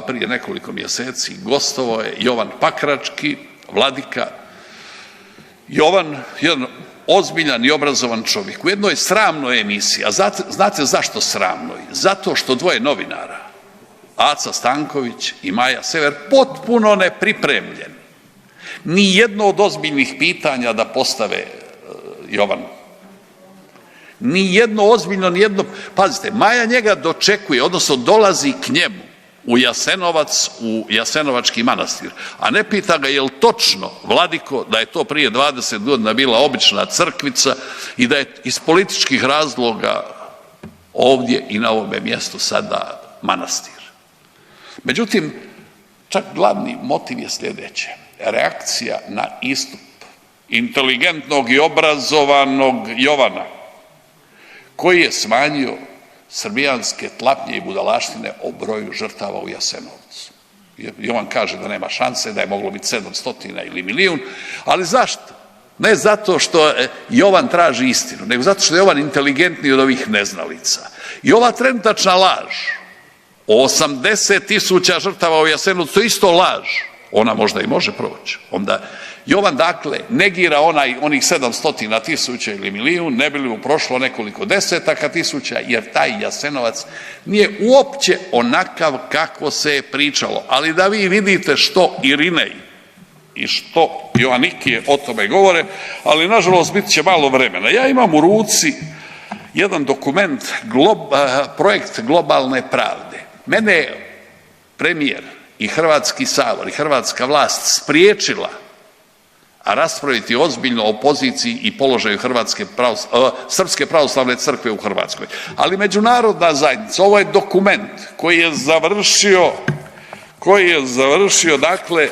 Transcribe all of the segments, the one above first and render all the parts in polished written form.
prije nekoliko mjeseci, gostovao je Jovan Pakrački, vladika. Jovan, jedan ozbiljan i obrazovan čovjek, u jednoj sramnoj emisiji, a znate zašto sramnoj? Zato što dvoje novinara, Aca Stanković i Maja Sever, potpuno nepripremljeni, ni jedno od ozbiljnih pitanja da postave Jovanu. Ni jedno ozbiljno, ni jedno. Pazite, Maja njega dočekuje, odnosno dolazi k njemu u Jasenovac, u Jasenovački manastir, a ne pita ga je li točno, vladiko, da je to prije 20 godina bila obična crkvica i da je iz političkih razloga ovdje i na ovome mjestu sada manastir. Međutim, čak glavni motiv je sljedeće. Reakcija na istup inteligentnog i obrazovanog Jovana, koji je smanjio srbijanske tlapnje i budalaštine o broju žrtava u Jasenovcu. Jovan kaže da nema šanse, da je moglo biti 700 ili milijun, ali zašto? Ne zato što Jovan traži istinu, nego zato što je Jovan inteligentniji od ovih neznalica. I ova trenutačna laž o 80.000 žrtava u Jasenovcu, to je isto laž. Ona možda i može proći. Onda Jovan dakle negira onih 700.000 ili milijun, ne bi li mu prošlo nekoliko desetaka tisuća, jer taj Jasenovac nije uopće onakav kako se je pričalo. Ali da vi vidite što Irinej i što Joanikije o tome govore, ali nažalost bit će malo vremena. Ja imam u ruci jedan dokument, projekt globalne pravde. Mene je premijer i Hrvatski sabor i hrvatska vlast spriječila raspraviti ozbiljno o poziciji i položaju Srpske pravoslavne crkve u Hrvatskoj. Ali međunarodna zajednica, ovo je dokument koji je završio dakle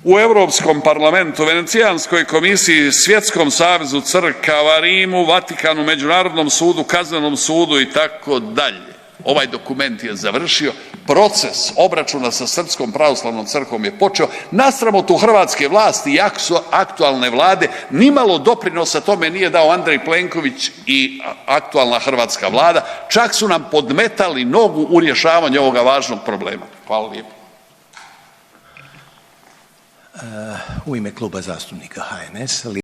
u Europskom parlamentu, Venecijanskoj komisiji, Svjetskom savezu crkava, Rimu, Vatikanu, Međunarodnom sudu, Kaznenom sudu i tako dalje. Ovaj dokument je završio, proces obračuna sa Srpskom pravoslavnom crkvom je počeo. Na sramotu hrvatske vlasti i aktualne vlade nimalo doprinosa tome nije dao Andrej Plenković i aktualna hrvatska vlada. Čak su nam podmetali nogu u rješavanju ovoga važnog problema. Hvala lijepo. U ime Kluba zastupnika HNS-a